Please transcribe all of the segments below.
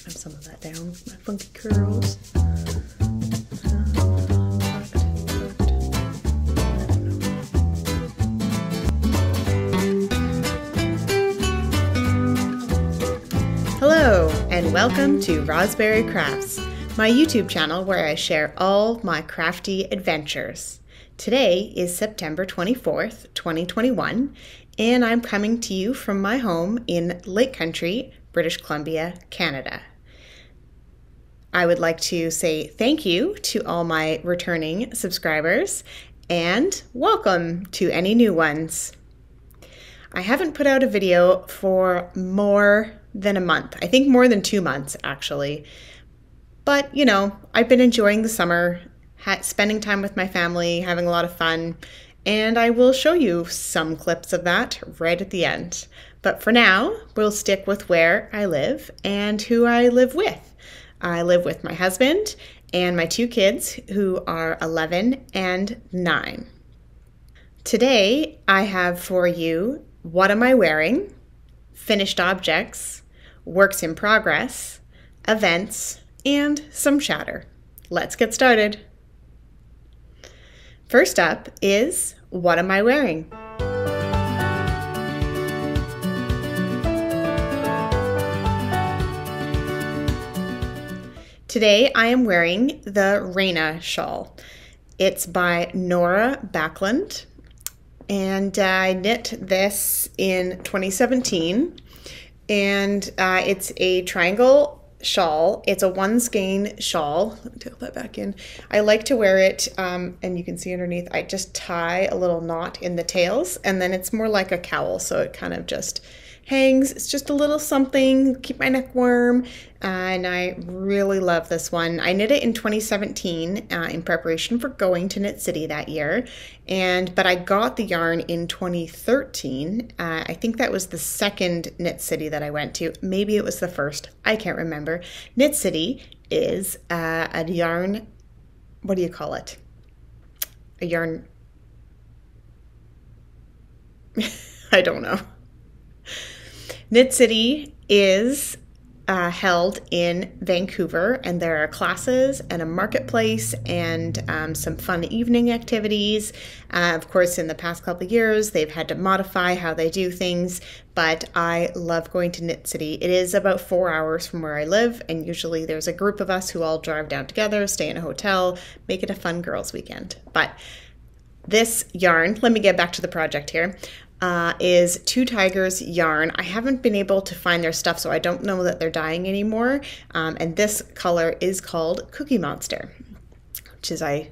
have some of that down with my funky curls. Hello, and welcome to Rosberry Crafts, my YouTube channel where I share all my crafty adventures. Today is September 24th, 2021, and I'm coming to you from my home in Lake Country, British Columbia, Canada. I would like to say thank you to all my returning subscribers and welcome to any new ones. I haven't put out a video for more than a month. I think more than 2 months actually. But you know, I've been enjoying the summer, spending time with my family, having a lot of fun, and I will show you some clips of that right at the end. But for now, we'll stick with where I live and who I live with. I live with my husband and my 2 kids who are 11 and 9. Today, I have for you, what am I wearing, finished objects, works in progress, events, and some chatter. Let's get started. First up is, what am I wearing? Today I am wearing the Raina shawl. It's by Nora Backlund, and I knit this in 2017, and it's a triangle shawl. It's a one skein shawl. Let me tail that back in. I like to wear it, and you can see underneath, I just tie a little knot in the tails, and then it's more like a cowl, so it kind of just hangs. It's just a little something, keep my neck warm, and I really love this one. I knit it in 2017 in preparation for going to Knit City that year, but I got the yarn in 2013. I think that was the second Knit City that I went to. Maybe it was the first. I can't remember. Knit City is a yarn, what do you call it? A yarn, I don't know. Knit City is held in Vancouver, and there are classes and a marketplace and some fun evening activities. Of course, in the past couple of years, they've had to modify how they do things, but I love going to Knit City. It is about 4 hours from where I live, and usually there's a group of us who all drive down together, stay in a hotel, make it a fun girls' weekend. But this yarn, let me get back to the project here. Is Two Tigers yarn. I haven't been able to find their stuff, so I don't know that they're dyeing anymore. And this color is called Cookie Monster, which is a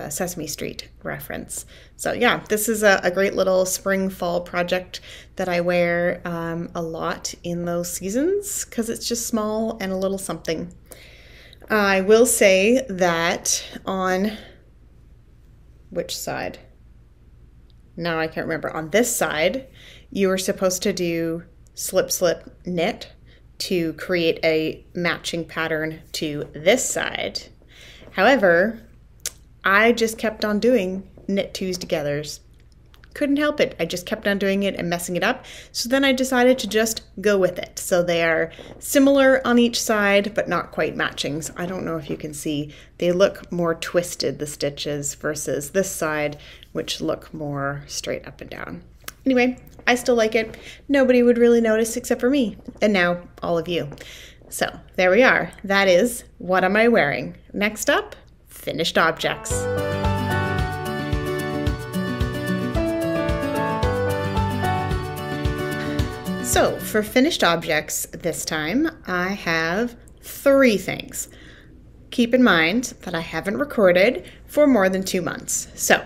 Sesame Street reference. So yeah, this is a great little spring fall project that I wear a lot in those seasons because it's just small and a little something. I will say that on which side? Now I can't remember. On this side, you are supposed to do slip, slip, knit to create a matching pattern to this side. However, I just kept on doing knit twos togethers. Couldn't help it. I just kept on doing it and messing it up. So then I decided to just go with it. So they are similar on each side, but not quite matching. So I don't know if you can see, they look more twisted, the stitches, versus this side, which look more straight up and down. Anyway, I still like it. Nobody would really notice except for me. And now all of you. So there we are. That is, what am I wearing? Next up, finished objects. So for finished objects this time, I have 3 things. Keep in mind that I haven't recorded for more than 2 months. So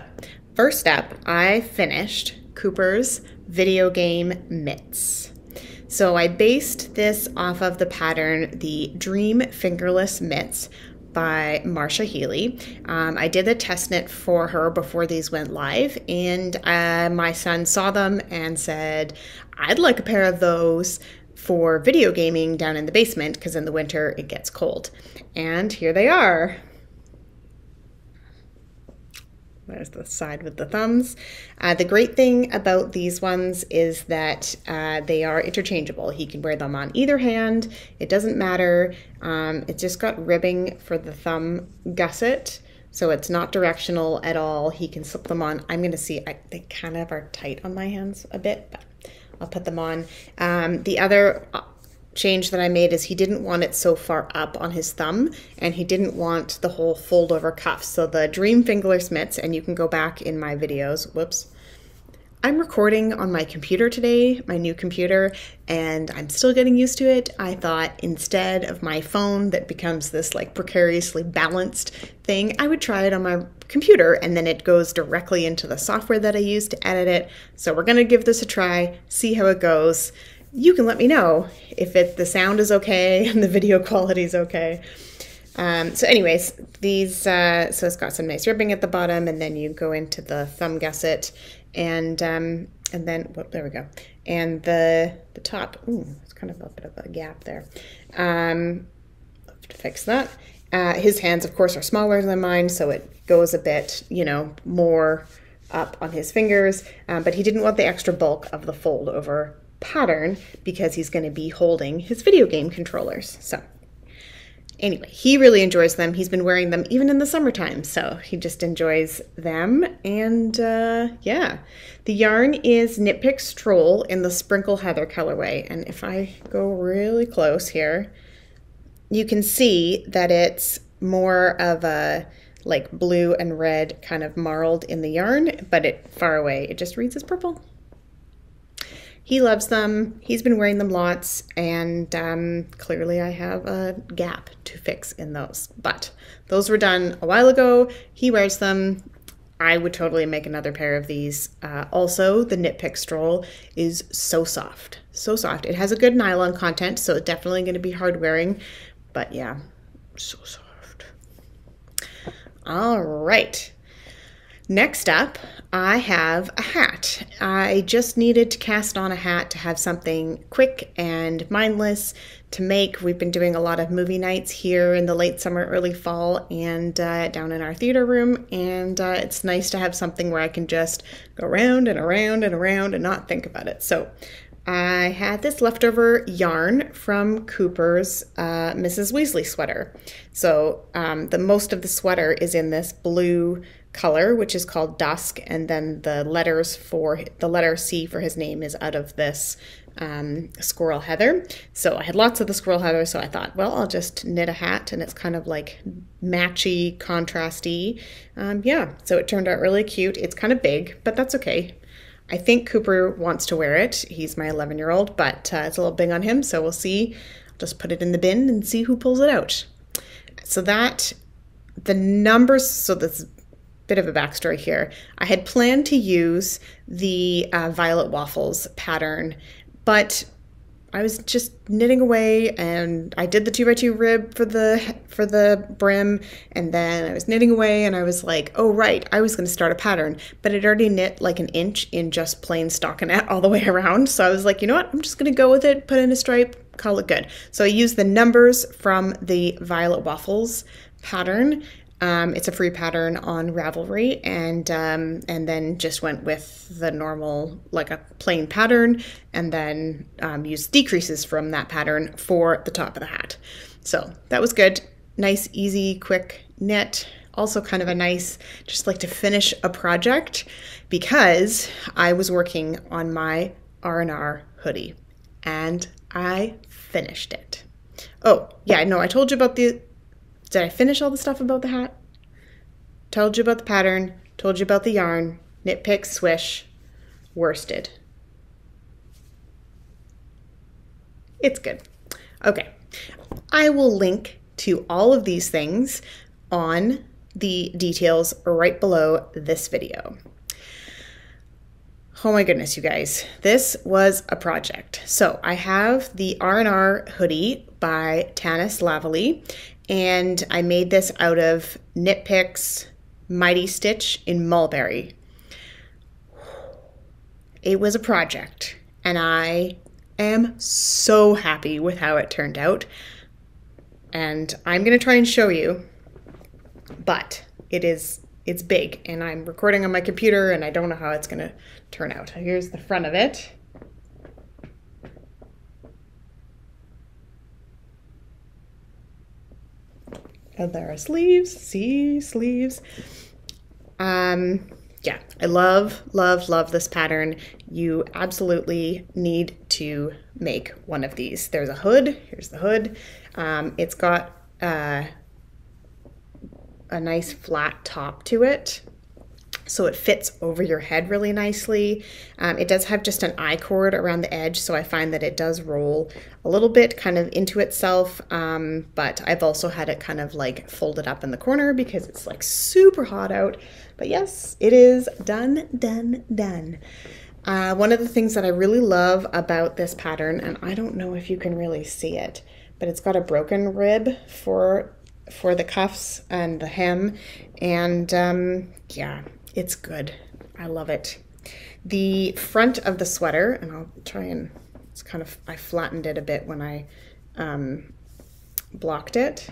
first up, I finished Cooper's video game mitts. So I based this off of the pattern, the Dream Fingerless Mitts by Marsha Healy. I did the test knit for her before these went live, and my son saw them and said, I'd like a pair of those for video gaming down in the basement because in the winter it gets cold. And here they are. there's the side with the thumbs. The great thing about these ones is that they are interchangeable. He can wear them on either hand. It doesn't matter. It's just got ribbing for the thumb gusset, so it's not directional at all. He can slip them on. I'm going to see, they kind of are tight on my hands a bit, but I'll put them on. The other change that I made is he didn't want it so far up on his thumb, and he didn't want the whole fold over cuff. So the Dream Fingerless mitts, and you can go back in my videos, whoops. I'm recording on my computer today, my new computer, and I'm still getting used to it. I thought instead of my phone that becomes this like precariously balanced thing, I would try it on my computer, and then it goes directly into the software that I use to edit it. So we're gonna give this a try, see how it goes. You can let me know if the sound is okay and the video quality is okay. So anyways, these, so it's got some nice ribbing at the bottom, and then you go into the thumb gusset, and then, whoop, there we go. And the top, ooh, it's kind of a bit of a gap there. To fix that. His hands, of course, are smaller than mine, so it goes a bit, you know, more up on his fingers, but he didn't want the extra bulk of the fold over pattern because he's going to be holding his video game controllers. So anyway, he really enjoys them. He's been wearing them even in the summertime, so he just enjoys them. And yeah, the yarn is Knit Pick Stroll in the Sprinkle Heather colorway. And if I go really close here, you can see that it's more of a like blue and red kind of marled in the yarn, but far away, it just reads as purple. He loves them. He's been wearing them lots, and clearly I have a gap to fix in those. But those were done a while ago. He wears them. I would totally make another pair of these. Also, the Knit Pick Stroll is so soft. So soft. It has a good nylon content, so it's definitely going to be hard wearing. But yeah, so soft. All right. Next up, I have a hat. I just needed to cast on a hat to have something quick and mindless to make. We've been doing a lot of movie nights here in the late summer, early fall, and down in our theater room, and it's nice to have something where I can just go around and around and around and not think about it. So I had this leftover yarn from Cooper's Mrs. Weasley sweater. So the most of the sweater is in this blue color, which is called Dusk, and then the letter C for his name is out of this Squirrel Heather. So I had lots of the Squirrel Heather, so I thought, well, I'll just knit a hat, and it's kind of like matchy, contrasty. Yeah, so it turned out really cute. It's kind of big, but that's okay. I think Cooper wants to wear it. He's my 11-year-old, but it's a little big on him, so we'll see. I'll just put it in the bin and see who pulls it out. So the numbers, so this bit of a backstory here. I had planned to use the Violet Waffles pattern, but I was just knitting away, and I did the 2x2 rib for the brim, and then I was knitting away, and I was like, oh right, I was going to start a pattern, but I'd already knit like an inch in just plain stockinette all the way around, so I was like, you know what, I'm just going to go with it, put in a stripe, call it good. So I used the numbers from the Violet Waffles pattern. It's a free pattern on Ravelry, and then just went with the normal, like a plain pattern, and then used decreases from that pattern for the top of the hat. So that was good. Nice, easy, quick knit. Also kind of a nice, just like to finish a project, because I was working on my R&R hoodie, and I finished it. Oh, yeah, no, I told you about did I finish all the stuff about the hat? Told you about the pattern, told you about the yarn, knit, pick, swish, worsted. It's good. Okay, I will link to all of these things on the details right below this video. Oh my goodness, you guys, this was a project. So I have the R&R hoodie by Tanis Lavely, and I made this out of Knit Picks Mighty Stitch in Mulberry. It was a project, and I am so happy with how it turned out. And I'm going to try and show you, but it is it's big, and I'm recording on my computer and I don't know how it's gonna turn out. Here's the front of it. And there are sleeves, see, sleeves. Yeah, I love, love, love this pattern. You absolutely need to make one of these. There's a hood, here's the hood. It's got a nice flat top to it, so it fits over your head really nicely. It does have just an I-cord around the edge, so I find that it does roll a little bit kind of into itself, but I've also had it kind of like folded up in the corner because it's like super hot out. But yes, it is done, done, done. One of the things that I really love about this pattern, and I don't know if you can really see it, but it's got a broken rib for the cuffs and the hem, and yeah, it's good. I love it. The front of the sweater, and I'll try and, it's kind of, I flattened it a bit when I blocked it,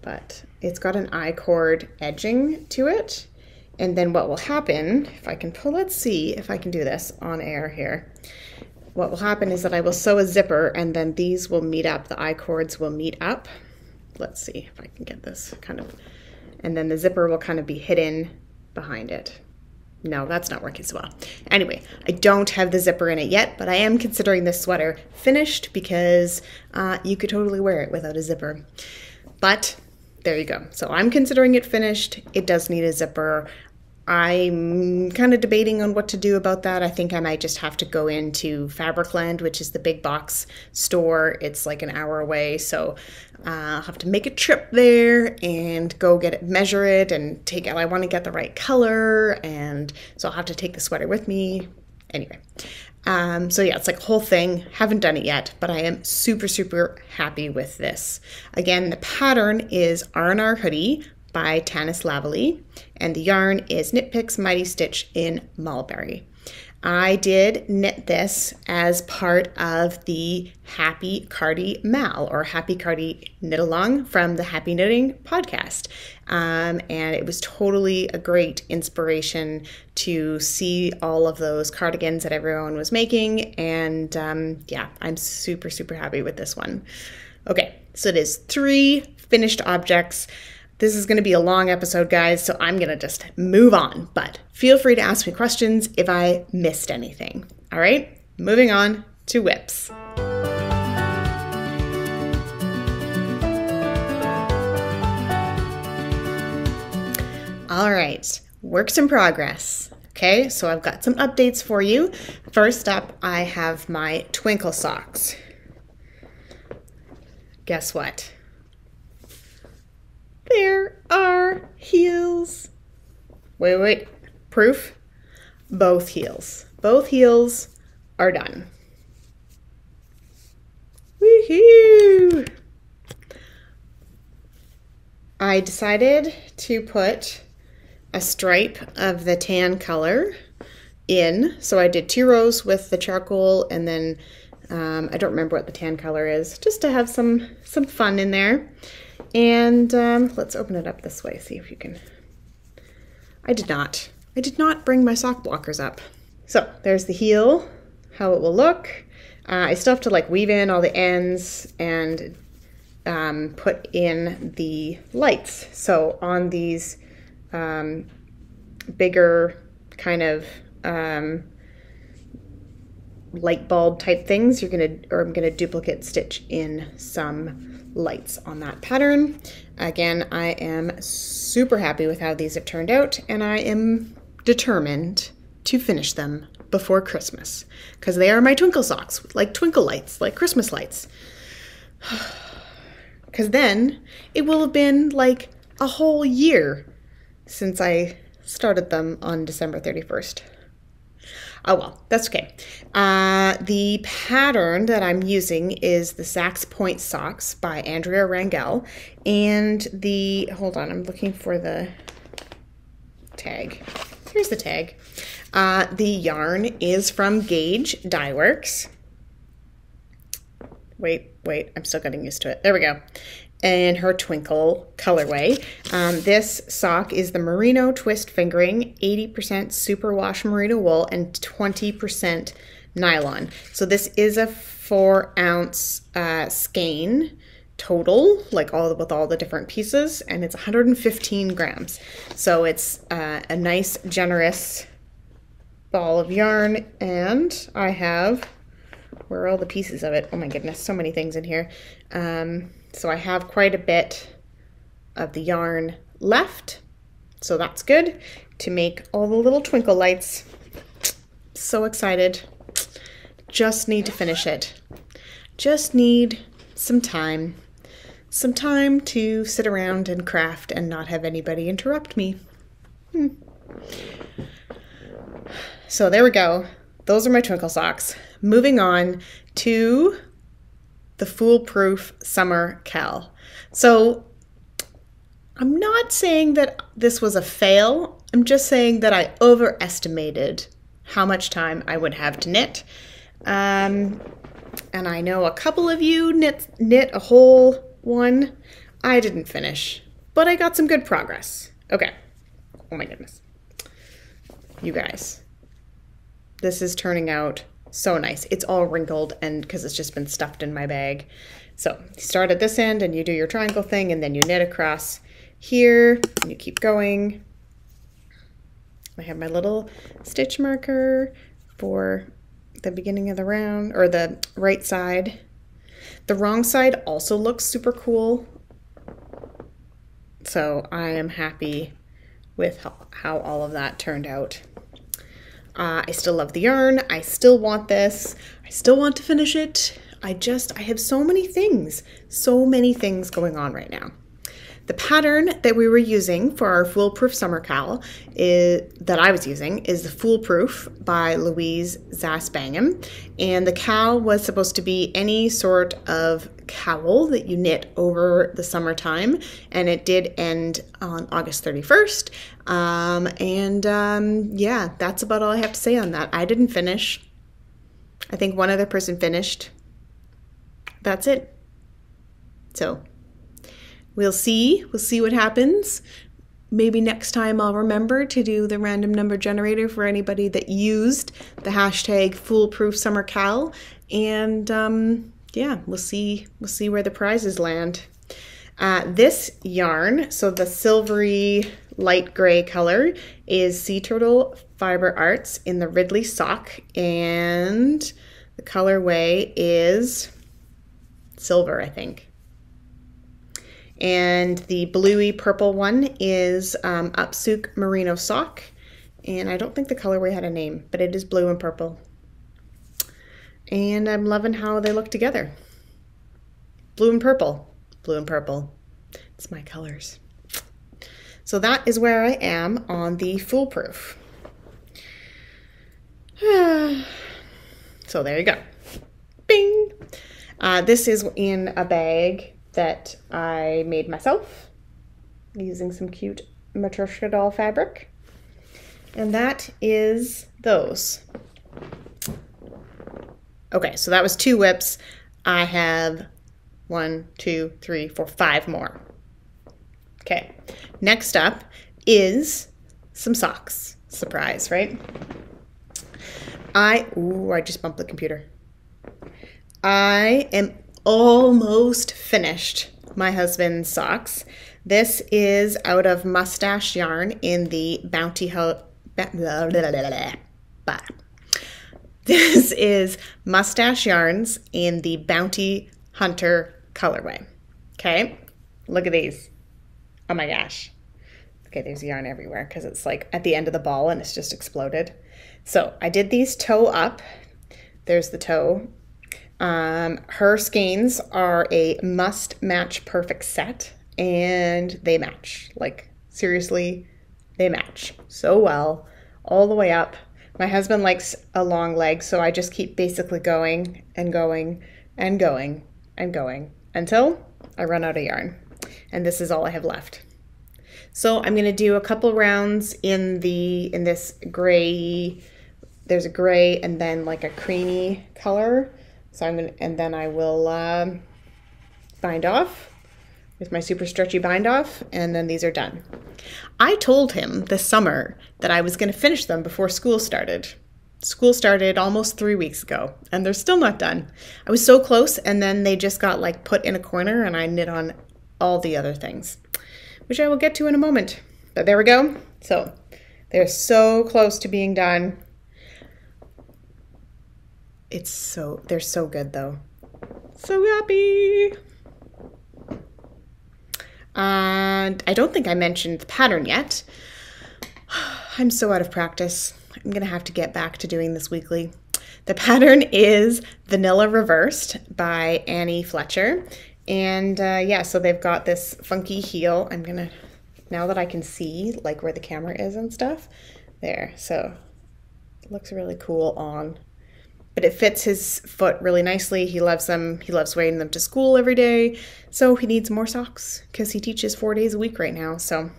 but it's got an I-cord edging to it. And then what will happen, if I can pull, let's see if I can do this on air here. What will happen is that I will sew a zipper, and then these will meet up, the I-cords will meet up. Let's see if I can get this kind of, and then the zipper will kind of be hidden behind it. No, that's not working so well. Anyway, I don't have the zipper in it yet, but I am considering this sweater finished because you could totally wear it without a zipper. But there you go. So I'm considering it finished. It does need a zipper. I'm kind of debating on what to do about that. I think I might just have to go into Fabricland, which is the big box store. It's like an hour away, so I'll have to make a trip there and go get it, measure it, and take it. I want to get the right color, and so I'll have to take the sweater with me. Anyway, so yeah, it's like a whole thing. Haven't done it yet, but I am super, super happy with this. Again, the pattern is R&R Hoodie by Tanis Lavely, and the yarn is Knit Picks Mighty Stitch in Mulberry. I did knit this as part of the Happy Cardi Mal, or Happy Cardi Knit Along from the Happy Knitting podcast. And it was totally a great inspiration to see all of those cardigans that everyone was making. And yeah, I'm super, super happy with this one. Okay, so it is 3 finished objects. This is going to be a long episode, guys, so I'm going to just move on. But feel free to ask me questions if I missed anything. All right, moving on to whips. All right, works in progress. Okay, so I've got some updates for you. First up, I have my twinkle socks. Guess what? There are heels. Wait, proof? Both heels. Both heels are done. Woohoo! I decided to put a stripe of the tan color in. So I did 2 rows with the charcoal, and then I don't remember what the tan color is, just to have some fun in there. And let's open it up this way, see if you can. I did not bring my sock blockers up. So there's the heel, how it will look. I still have to like weave in all the ends and put in the lights. So on these bigger kind of light bulb type things, I'm gonna duplicate stitch in some lights on that pattern. Again, I am super happy with how these have turned out, and I am determined to finish them before Christmas because they are my twinkle socks, like twinkle lights, like Christmas lights. Because then it will have been like a whole year since I started them on December 31st. Oh well, that's okay. The pattern that I'm using is the Sax Point Socks by Andrea Rangel, and hold on, I'm looking for the tag. Here's the tag. The yarn is from Gauge Dye Works. Wait, I'm still getting used to it. There we go. in her Twinkle colorway. This sock is the Merino Twist Fingering, 80% superwash merino wool and 20% nylon. So this is a 4-ounce skein total, like with all the different pieces, and it's 115 grams. So it's a nice, generous ball of yarn, and I have, where are all the pieces of it? Oh my goodness, so many things in here. So I have quite a bit of the yarn left, so that's good to make all the little twinkle lights. So excited. Just need to finish it. Just need some time to sit around and craft and not have anybody interrupt me. So there we go. Those are my twinkle socks. Moving on to the Foolproof Summer Cal. So I'm not saying that this was a fail. I'm just saying that I overestimated how much time I would have to knit. And I know a couple of you knit a whole one. I didn't finish, but I got some good progress. Okay. Oh my goodness. You guys, this is turning out so nice. It's all wrinkled and because it's just been stuffed in my bag. So you start at this end and you do your triangle thing and then you knit across here and you keep going. I have my little stitch marker for the beginning of the round, or the right side. The wrong side also looks super cool. So I am happy with how all of that turned out. I still love the yarn. I still want this. I still want to finish it. I have so many things going on right now. The pattern that we were using for our Foolproof Summer Cowl that I was using is the Foolproof by Louise Zass-Bangham. And the cowl was supposed to be any sort of cowl that you knit over the summertime. And it did end on August 31st. Yeah, that's about all I have to say on that. I didn't finish. I think one other person finished. That's it. So we'll see what happens. Maybe next time I'll remember to do the random number generator for anybody that used the hashtag Foolproof Summer Cowl. And yeah, we'll see where the prizes land. This yarn, so the silvery light gray color, is Sea Turtle Fiber Arts in the Ridley sock, and the colorway is silver, I think. And the bluey purple one is Upsuke Merino Sock. And I don't think the colorway had a name, but it is blue and purple. And I'm loving how they look together. Blue and purple. Blue and purple. It's my colors. So that is where I am on the Foolproof. So there you go. Bing! This is in a bag that I made myself using some cute Matryoshka doll fabric. And that is those. Okay, so that was 2 whips. I have 1, 2, 3, 4, 5 more. Okay, next up is some socks. Surprise, right? I just bumped the computer. I am almost finished my husband's socks. This is out of Mustache Yarn in the This is Mustache Yarns in the Bounty Hunter colorway. Okay, look at these. Oh my gosh. Okay, there's yarn everywhere because it's like at the end of the ball and it's just exploded. So I did these toe up. There's the toe. Her skeins are a must match perfect set, and they match. Like, seriously, they match so well all the way up. My husband likes a long leg, so I just keep basically going and going and going and going until I run out of yarn. And this is all I have left. So I'm going to do a couple rounds in this gray. There's a gray and then like a creamy color. So and then I will bind off with my super stretchy bind off, and then these are done. I told him this summer that I was going to finish them before school started. School started almost 3 weeks ago, and they're still not done. I was so close, and then they just got like put in a corner, and I knit on all the other things, which I will get to in a moment. But there we go. So they're so close to being done. They're so good though. So happy. And I don't think I mentioned the pattern yet. I'm so out of practice. I'm gonna have to get back to doing this weekly. The pattern is Vanilla Reversed by Annie Fletcher. And yeah, so they've got this funky heel. Now that I can see like where the camera is and stuff, there. So it looks really cool on. But it fits his foot really nicely. He loves them. He loves wearing them to school every day. So he needs more socks because he teaches 4 days a week right now. So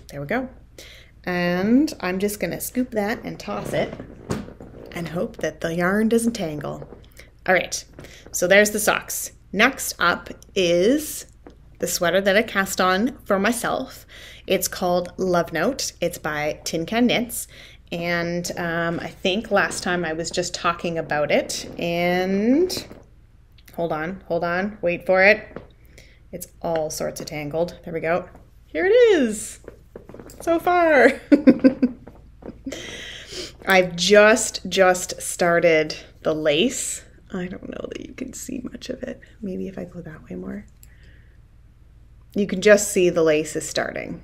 there we go. And I'm just going to scoop that and toss it and hope that the yarn doesn't tangle. All right, so there's the socks. Next up is the sweater that I cast on for myself. It's called Love Note. It's by Tin Can Knits. And I think last time I was just talking about it. And hold on, wait for it. It's all sorts of tangled. There we go. Here it is. So far. I've just started the lace. I don't know that you can see much of it. Maybe if I go that way more. You can just see the lace is starting.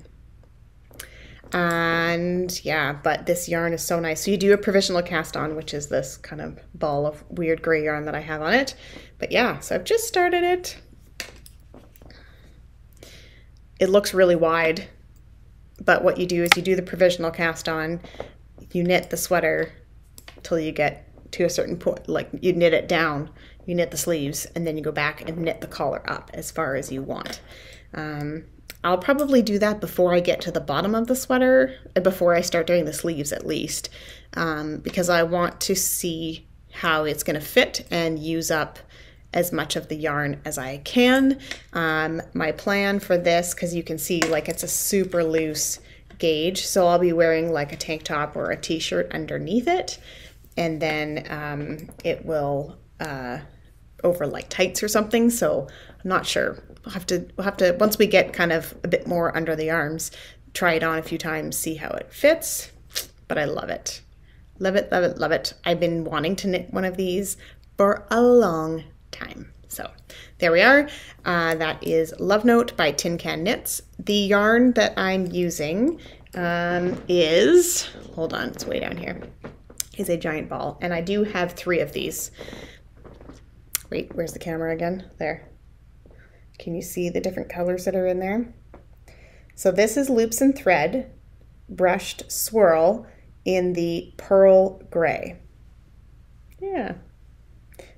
And yeah, but this yarn is so nice. So you do a provisional cast on, which is this kind of ball of weird gray yarn that I have on it. But yeah, so I've just started it. It looks really wide. But what you do is you do the provisional cast on, you knit the sweater till you get to a certain point, like you knit it down, you knit the sleeves, and then you go back and knit the collar up as far as you want. I'll probably do that before I get to the bottom of the sweater, before I start doing the sleeves at least, because I want to see how it's going to fit and use up as much of the yarn as I can. My plan for this, because you can see like it's a super loose gauge, so I'll be wearing like a tank top or a t-shirt underneath it, and then it will over like tights or something, so I'm not sure. We'll have to once we get kind of a bit more under the arms, try it on a few times, see how it fits. But I love it. Love it, love it, love it. I've been wanting to knit one of these for a long time. So there we are. That is Love Note by Tin Can Knits. The yarn that I'm using is, hold on, it's way down here, is a giant ball. And I do have 3 of these. Wait, where's the camera again? There. Can you see the different colors that are in there? So this is Loops and Thread Brushed Swirl in the Pearl Gray. Yeah.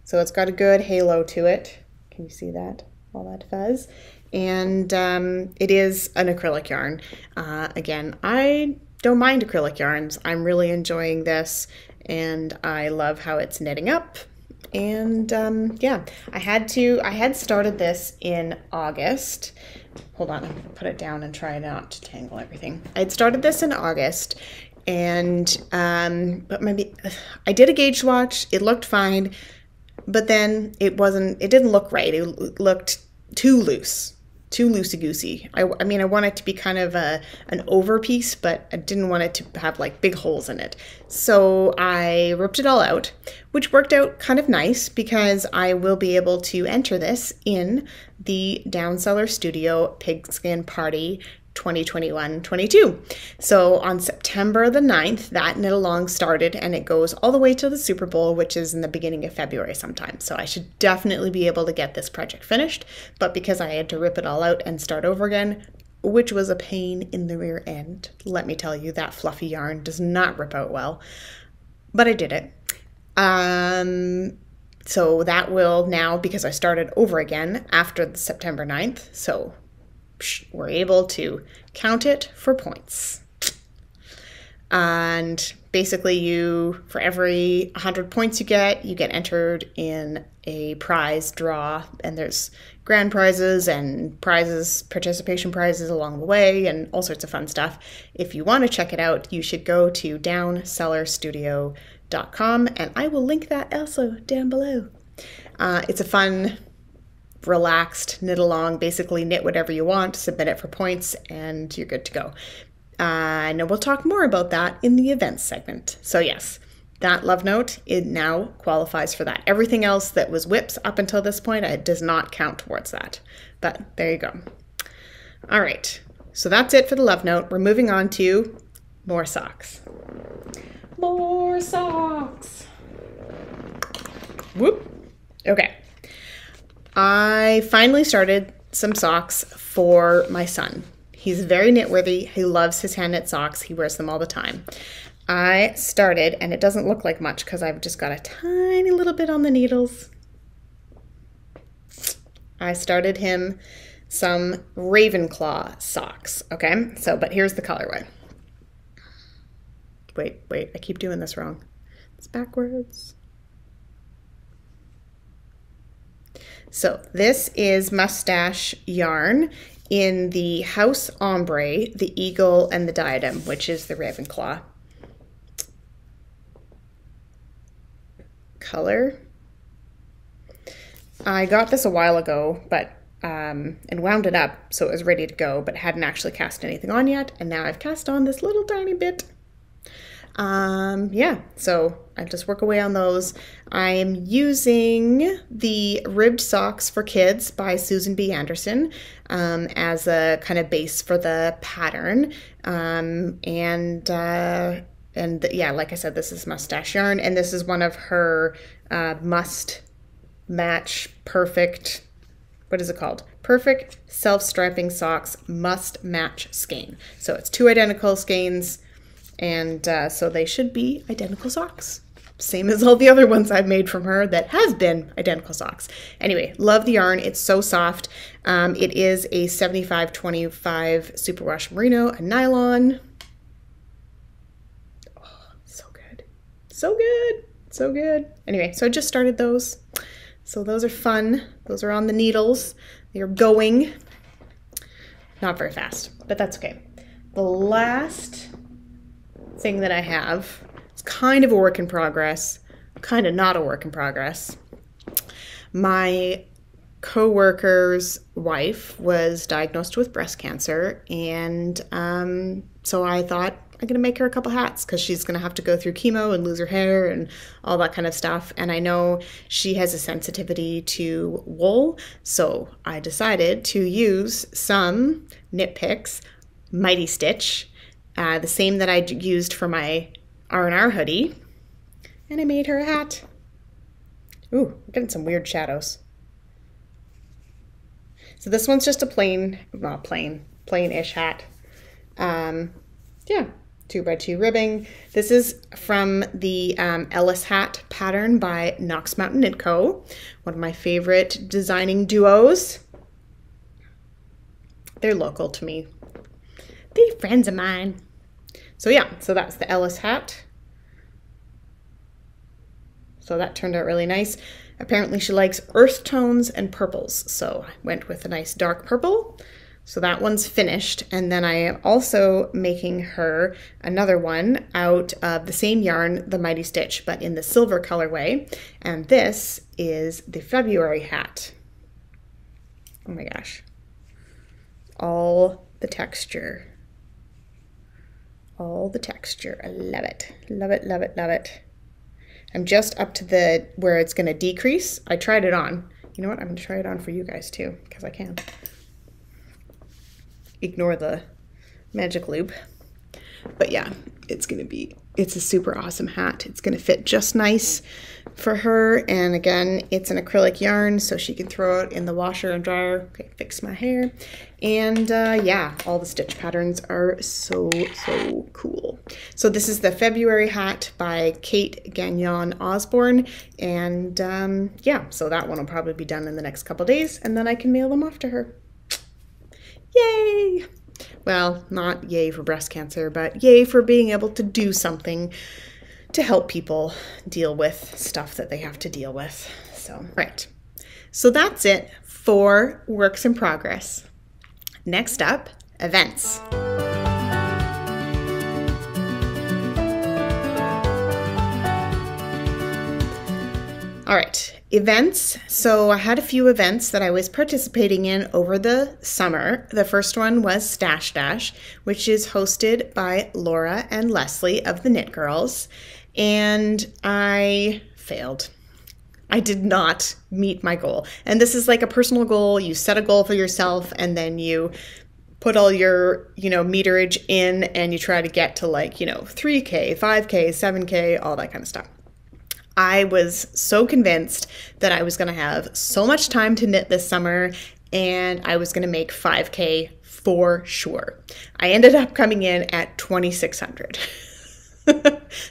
So it's got a good halo to it. Can you see that? All that fuzz. And it is an acrylic yarn. Again, I don't mind acrylic yarns. I'm really enjoying this, and I love how it's knitting up. And yeah, I had started this in August. Hold on, I'm gonna put it down and try not to tangle everything. I had started this in August, and but maybe I did a gauge swatch. It looked fine, but then it didn't look right. It looked too loose. Too loosey-goosey. I mean, I want it to be kind of an over piece, but I didn't want it to have like big holes in it. So I ripped it all out, which worked out kind of nice because I will be able to enter this in the Downseller Studio Pigskin Party 2021-22. So on September the 9th, that knit along started, and it goes all the way to the Super Bowl, which is in the beginning of February sometime. So I should definitely be able to get this project finished, but because I had to rip it all out and start over again, which was a pain in the rear end, let me tell you, that fluffy yarn does not rip out well, but I did it. So that will now, because I started over again after the September 9th, so we're able to count it for points. And basically for every 100 points you get entered in a prize draw, and there's grand prizes and prizes, participation prizes along the way, and all sorts of fun stuff. If you want to check it out, you should go to downcellarstudio.com, and I will link that also down below. It's a fun, relaxed knit along, basically knit whatever you want, submit it for points, and you're good to go. I know we'll talk more about that in the events segment. So yes, that love note, it now qualifies for that. Everything else that was whips up until this point, it does not count towards that. But there you go. All right, so that's it for the love note. We're moving on to more socks. More socks. Whoop. Okay. I finally started some socks for my son. He's very knit-worthy. He loves his hand-knit socks. He wears them all the time. I started, and it doesn't look like much because I've just got a tiny little bit on the needles. I started him some Ravenclaw socks, okay? So, but here's the colorway. Wait, I keep doing this wrong. It's backwards. So this is Mustache yarn in the House Ombre, the Eagle, and the Diadem, which is the Ravenclaw color. I got this a while ago, but and wound it up so it was ready to go, but hadn't actually cast anything on yet, and now I've cast on this little tiny bit. Yeah, so I just work away on those. I am using the Ribbed Socks for Kids by Susan B. Anderson as a kind of base for the pattern. Yeah, like I said, this is Mustache yarn, and this is one of her must match perfect, what is it called? Perfect self-striping socks must match skein. So it's 2 identical skeins, and so they should be identical socks. Same as all the other ones I've made from her that have been identical socks. Anyway, love the yarn. It's so soft. It is a 75-25 superwash merino, a nylon. Oh, so good. So good. So good. Anyway, so I just started those. So those are fun. Those are on the needles. They are going. Not very fast, but that's okay. The last thing that I have, it's kind of a work in progress, kind of not a work in progress. My co-worker's wife was diagnosed with breast cancer, and so I thought I'm gonna make her a couple hats because she's gonna have to go through chemo and lose her hair and all that kind of stuff, and I know she has a sensitivity to wool, so I decided to use some Knit Picks Mighty Stitch, the same that I used for my R&R hoodie, and I made her a hat. Ooh, I'm getting some weird shadows. So this one's just a plain-ish hat. Yeah, 2x2 ribbing. This is from the Ellis hat pattern by Knox Mountain Knit Co., one of my favorite designing duos. They're local to me. They're friends of mine. So yeah, so that's the Ellis hat. So that turned out really nice. Apparently she likes earth tones and purples, so I went with a nice dark purple. So that one's finished, and then I am also making her another one out of the same yarn, the Mighty Stitch, but in the silver colorway, and this is the February hat. Oh my gosh. All the texture. All the texture. I love it. Love it, love it, love it. I'm just up to the where it's going to decrease. I tried it on. You know what? I'm going to try it on for you guys too, because I can. Ignore the magic loop. But yeah, it's a super awesome hat. It's going to fit just nice for her. And again, it's an acrylic yarn, so she can throw it in the washer and dryer. Okay, fix my hair. And yeah, all the stitch patterns are so cool. So this is the February hat by Kate Gagnon Osborne. And yeah, so that one will probably be done in the next couple days, and then I can mail them off to her. Yay! Well, not yay for breast cancer, but yay for being able to do something to help people deal with stuff that they have to deal with. Right. So that's it for works in progress. Next up, events. All right, events. So I had a few events that I was participating in over the summer. The first one was Stash Dash, which is hosted by Laura and Leslie of the Knit Girls. And I failed. I did not meet my goal. And this is like a personal goal. You set a goal for yourself and then you put all your, meterage in and you try to get to 3K, 5K, 7K, all that kind of stuff. I was so convinced that I was going to have so much time to knit this summer and I was going to make 5K for sure. I ended up coming in at 2,600.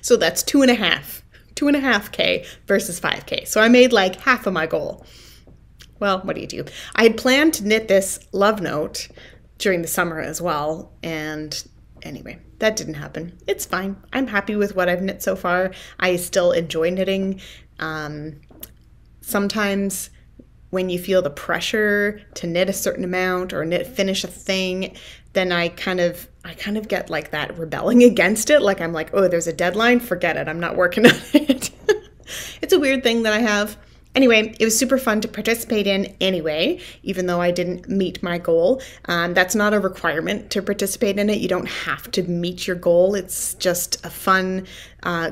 So that's 2.5K versus 5K. So I made like half of my goal. Well, what do you do? I had planned to knit this love note during the summer as well. And anyway, that didn't happen. It's fine. I'm happy with what I've knit so far. I still enjoy knitting. Sometimes when you feel the pressure to knit a certain amount or finish a thing, then I kind of get like that rebelling against it. Like I'm like, oh, there's a deadline. Forget it. I'm not working on it. It's a weird thing that I have. Anyway, it was super fun to participate in anyway, even though I didn't meet my goal. That's not a requirement to participate in it. You don't have to meet your goal. It's just a fun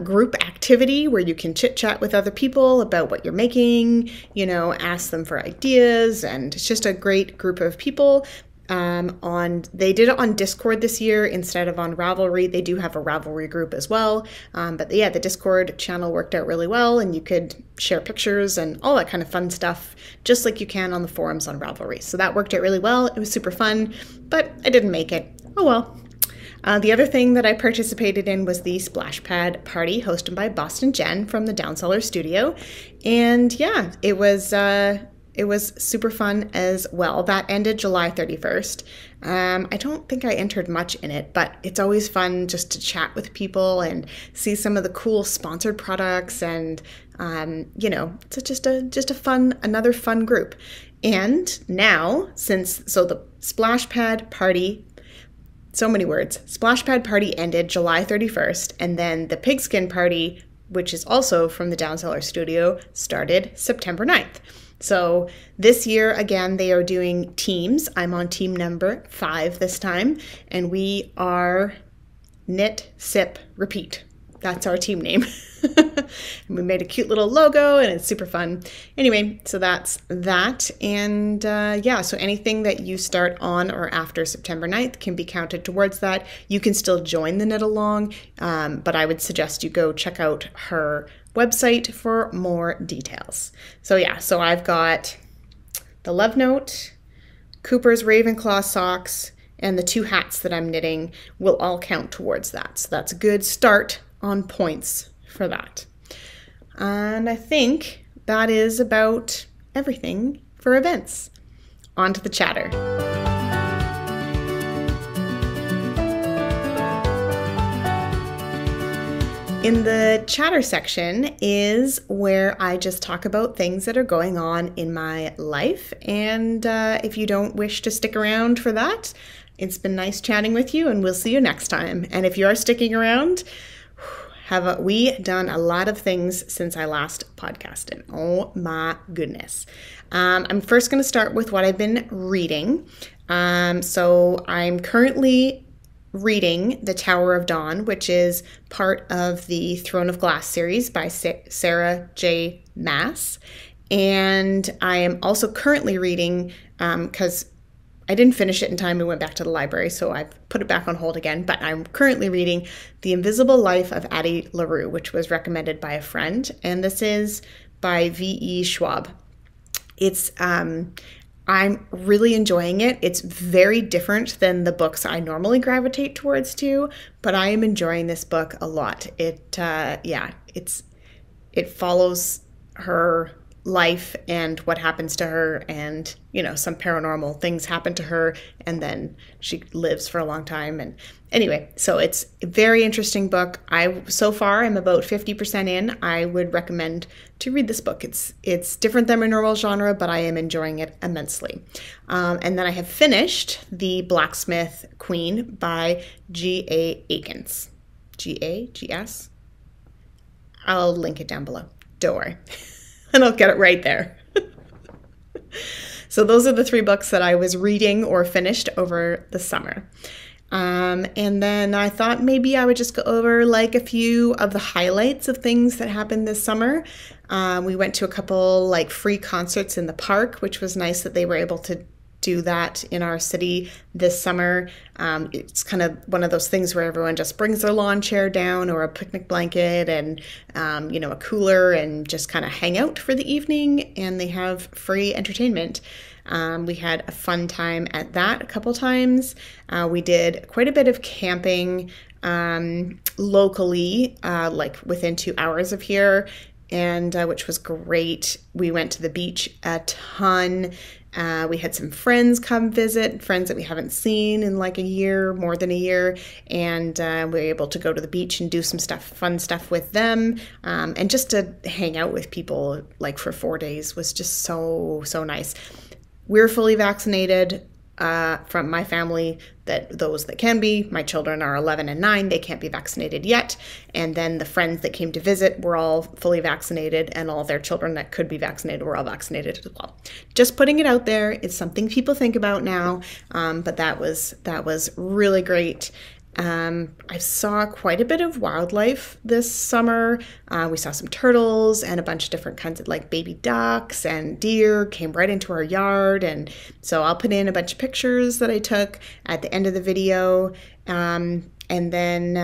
group activity where you can chit chat with other people about what you're making, ask them for ideas, and it's just a great group of people. They did it on Discord this year instead of on Ravelry. They do have a Ravelry group as well. But yeah, the Discord channel worked out really well and you could share pictures and all that kind of fun stuff, just like you can on the forums on Ravelry. So that worked out really well. It was super fun, but I didn't make it. Oh well. The other thing that I participated in was the splash pad party hosted by Boston Jen from the Downseller Studio. And yeah, it was super fun as well. That ended July 31st. I don't think I entered much in it, but it's always fun just to chat with people and see some of the cool sponsored products and, it's just another fun group. And now, the Splash Pad Party, so many words, Splash Pad Party ended July 31st, and then the Pigskin Party, which is also from the Downseller Studio, started September 9th. So this year, again, they are doing teams. I'm on team number 5 this time, and we are Knit, Sip, Repeat. That's our team name. And we made a cute little logo, and it's super fun. Anyway, so that's that. And so anything that you start on or after September 9th can be counted towards that. You can still join the knit along, but I would suggest you go check out her website for more details. So I've got the love note, Cooper's Ravenclaw socks, and the 2 hats that I'm knitting will all count towards that. So that's a good start on points for that. And I think that is about everything for events. On to the chatter. In the chatter section is where I just talk about things that are going on in my life. And if you don't wish to stick around for that, it's been nice chatting with you and we'll see you next time. And if you are sticking around, have we done a lot of things since I last podcasted? Oh my goodness. I'm first going to start with what I've been reading. So I'm currently reading The Tower of Dawn, which is part of the Throne of Glass series by Sarah J. Maas. And I am also currently reading, because I didn't finish it in time and went back to the library, so I've put it back on hold again, but I'm currently reading The Invisible Life of Addie LaRue, which was recommended by a friend, and this is by V.E. Schwab. It's, I'm really enjoying it. It's very different than the books I normally gravitate towards too, but I am enjoying this book a lot. It follows her life and what happens to her, and some paranormal things happen to her, and then she lives for a long time. And anyway, so it's a very interesting book. So far I'm about 50% in. I would recommend to read this book. It's different than my normal genre, but I am enjoying it immensely. And then I have finished The Blacksmith Queen by G.A. Aikens. G.A.G.S. I'll link it down below. Don't worry. And I'll get it right there. So those are the 3 books that I was reading or finished over the summer. And then I thought maybe I would just go over like a few of the highlights of things that happened this summer. We went to a couple like free concerts in the park, which was nice that they were able to do that in our city this summer. It's kind of one of those things where everyone just brings their lawn chair down or a picnic blanket and, a cooler, and just kind of hang out for the evening, and they have free entertainment. We had a fun time at that a couple times. We did quite a bit of camping locally, like within 2 hours of here, and which was great. We went to the beach a ton. We had some friends come visit, friends that we haven't seen in like a year, more than a year, and we were able to go to the beach and do some fun stuff with them, and just to hang out with people like for 4 days was just so nice. We're fully vaccinated from my family, those that can be. My children are 11 and 9. They can't be vaccinated yet. And then the friends that came to visit were all fully vaccinated, and all their children that could be vaccinated were all vaccinated as well. Just putting it out there. It's something people think about now, but that was really great. I saw quite a bit of wildlife this summer. We saw some turtles and a bunch of different kinds of like baby ducks, and deer came right into our yard. And so I'll put in a bunch of pictures that I took at the end of the video. And then,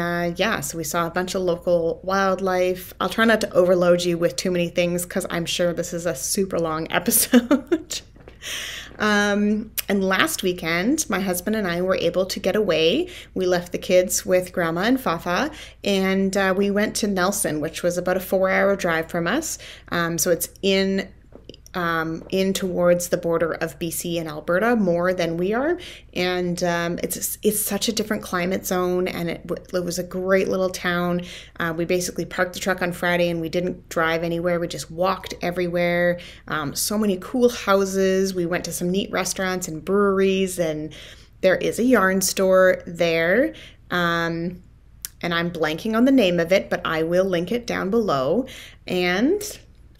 so we saw a bunch of local wildlife. I'll try not to overload you with too many things because I'm sure this is a super long episode. And last weekend, my husband and I were able to get away. We left the kids with Grandma and Fafa, and we went to Nelson, which was about a 4-hour drive from us. So it's in towards the border of BC and Alberta more than we are, and it's such a different climate zone, and it was a great little town. We basically parked the truck on Friday and we didn't drive anywhere. We just walked everywhere. So many cool houses. We went to some neat restaurants and breweries, and there is a yarn store there. And I'm blanking on the name of it, but I will link it down below. And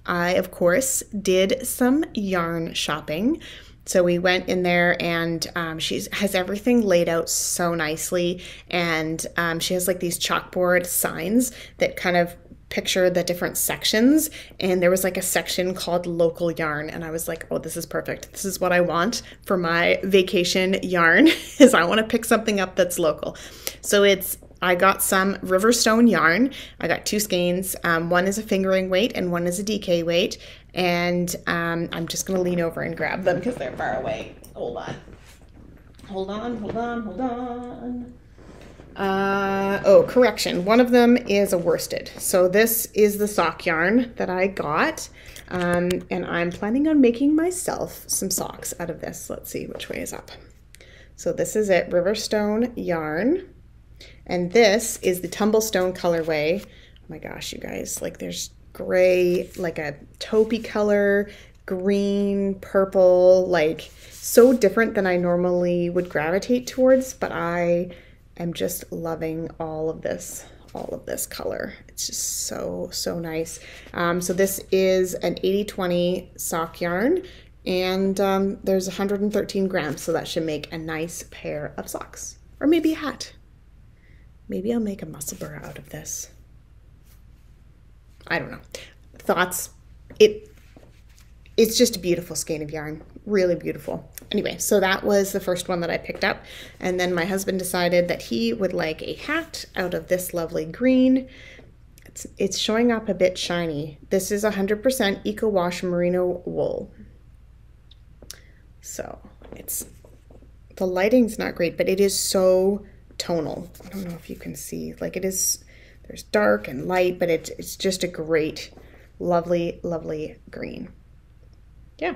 I, of course, did some yarn shopping. So we went in there, and she has everything laid out so nicely. And she has like these chalkboard signs that kind of picture the different sections. And there was like a section called local yarn. And I was like, oh, this is perfect. This is what I want for my vacation yarn is I want to pick something up that's local. So I got some Riverstone yarn. I got 2 skeins. One is a fingering weight and one is a DK weight. And I'm just going to lean over and grab them because they're far away. Hold on. Correction. One of them is a worsted. So this is the sock yarn that I got. And I'm planning on making myself some socks out of this. Let's see which way is up. So this is it, Riverstone yarn. And this is the Tumblestone colorway. Oh my gosh, you guys, like there's gray, like a taupey color, green, purple, like so different than I normally would gravitate towards, but I am just loving all of this color. It's just so nice. So this is an 80/20 sock yarn, and there's 113 grams, so that should make a nice pair of socks, or maybe a hat. Maybe I'll make a muscle burr out of this. I don't know. Thoughts? It's just a beautiful skein of yarn. Really beautiful. Anyway, so that was the first one that I picked up. And then my husband decided that he would like a hat out of this lovely green. It's showing up a bit shiny. This is 100% Eco Wash Merino wool. So the lighting's not great, but it is so tonal. I don't know if you can see, like it is, there's dark and light, but it's just a great, lovely green. Yeah.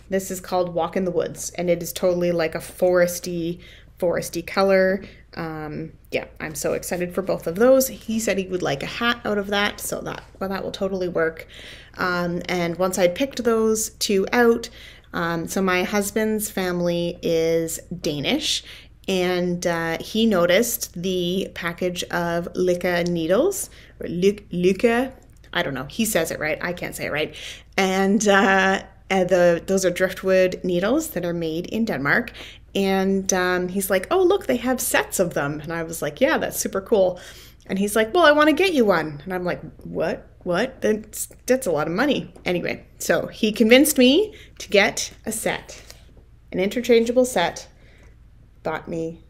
This is called Walk in the Woods, and it is totally like a foresty color. Yeah, I'm so excited for both of those. He said he would like a hat out of that, so that will totally work. And once I'd picked those two out, so my husband's family is Danish, and he noticed the package of Lykke needles, or Lykke, I don't know. He says it right. I can't say it right. And those are driftwood needles that are made in Denmark. And he's like, oh, look, they have sets of them. And I was like, yeah, that's super cool. And he's like, well, I want to get you one. And I'm like, what? That's a lot of money. Anyway, so he convinced me to get a set, an interchangeable set, bought me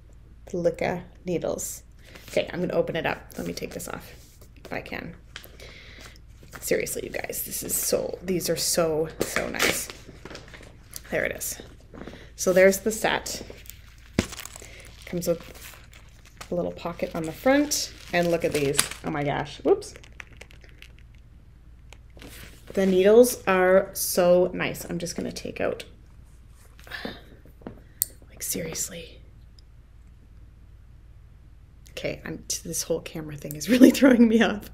the Lykke needles. Okay, I'm going to open it up. Let me take this off if I can. Seriously, you guys, these are so nice. There it is. So there's the set. Comes with a little pocket on the front, and look at these. Oh my gosh, whoops. The needles are so nice. I'm just gonna take out, like, seriously. Okay, this whole camera thing is really throwing me off.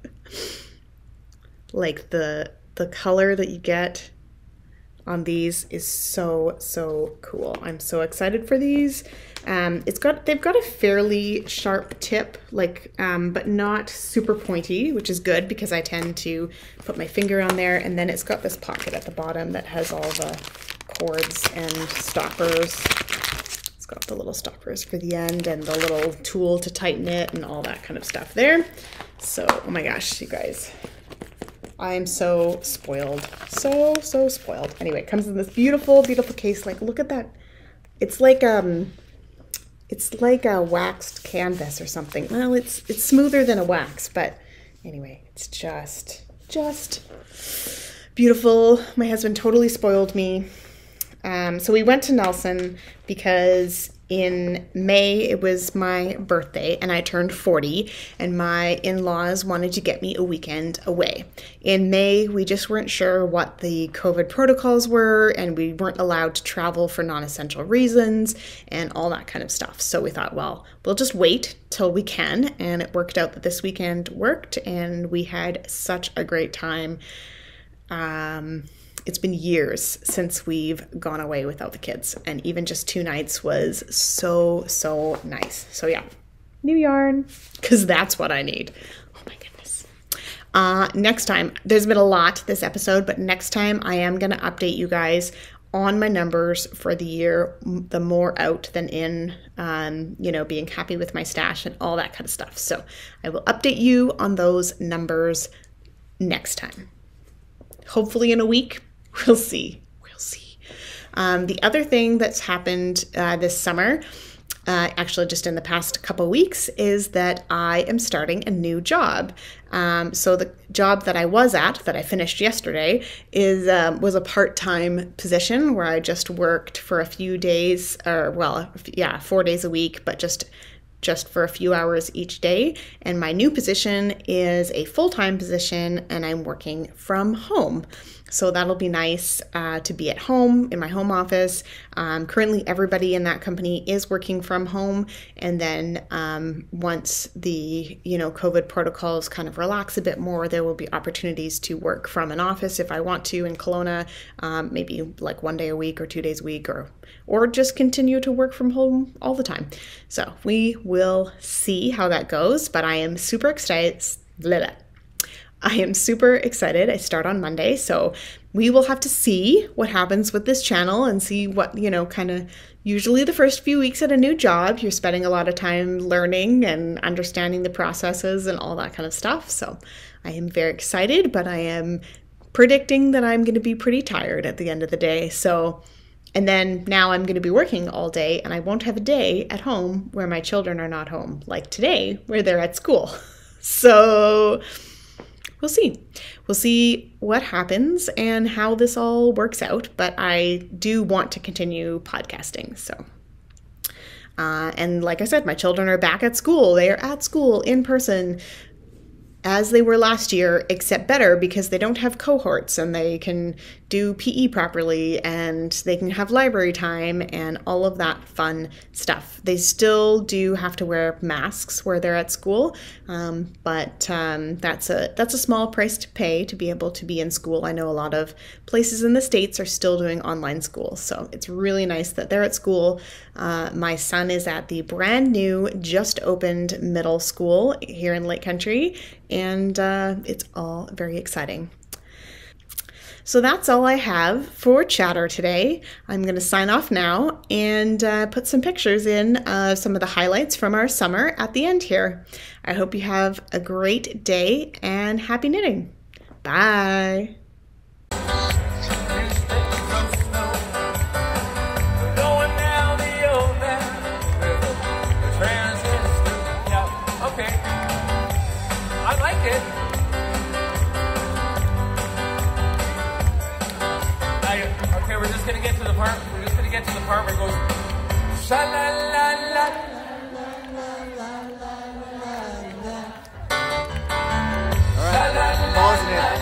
Like the color that you get on these is so cool. I'm so excited for these. They've got a fairly sharp tip, like, but not super pointy, which is good because I tend to put my finger on there. And then it's got this pocket at the bottom that has all the cords and stoppers. It's got the little stoppers for the end and the little tool to tighten it and all that kind of stuff there. So, oh my gosh, you guys. I am so spoiled. So spoiled. Anyway, it comes in this beautiful case. Like, look at that. It's like a waxed canvas or something. Well, it's smoother than a wax, but anyway, it's just beautiful. My husband totally spoiled me. So we went to Nelson because in May it was my birthday and I turned 40, and my in-laws wanted to get me a weekend away. In May, we just weren't sure what the COVID protocols were, and we weren't allowed to travel for non-essential reasons and all that kind of stuff. So we thought, well, we'll just wait till we can, and it worked out that this weekend worked, and we had such a great time. It's been years since we've gone away without the kids, and even just 2 nights was so nice. So yeah, new yarn, because that's what I need. Oh my goodness. Next time, there's been a lot this episode, but next time I am going to update you guys on my numbers for the year, the more out than in, being happy with my stash and all that kind of stuff. So I will update you on those numbers next time. Hopefully in a week. We'll see. The other thing that's happened this summer, actually just in the past couple weeks, is that I am starting a new job. So the job that I was at, that I finished yesterday, was a part-time position where I just worked for a few days, 4 days a week, but just for a few hours each day. And my new position is a full-time position, and I'm working from home. So that'll be nice to be at home in my home office. Currently, everybody in that company is working from home. And then once the COVID protocols kind of relax a bit more, there will be opportunities to work from an office if I want to in Kelowna, maybe like 1 day a week or 2 days a week, or just continue to work from home all the time. So we will see how that goes, but I am super excited. I am super excited. I start on Monday, so we will have to see what happens with this channel and see what, kind of usually the first few weeks at a new job, you're spending a lot of time learning and understanding the processes and all that kind of stuff. So I am very excited, but I am predicting that I'm going to be pretty tired at the end of the day. So, and then now I'm going to be working all day, and I won't have a day at home where my children are not home, like today where they're at school. So we'll see. We'll see what happens and how this all works out, but I do want to continue podcasting. So, and like I said, my children are back at school. They are at school in person as they were last year, except better because they don't have cohorts and they can do PE properly and they can have library time and all of that fun stuff. They still do have to wear masks where they're at school, but that's a small price to pay to be able to be in school. I know a lot of places in the States are still doing online school, so it's really nice that they're at school. My son is at the brand new, just opened middle school here in Lake Country, and it's all very exciting. So that's all I have for chatter today. I'm going to sign off now and put some pictures in of some of the highlights from our summer at the end here. I hope you have a great day and happy knitting. Bye. We're just gonna get to the part where it goes sha la la la la la la la. All right, pausing it.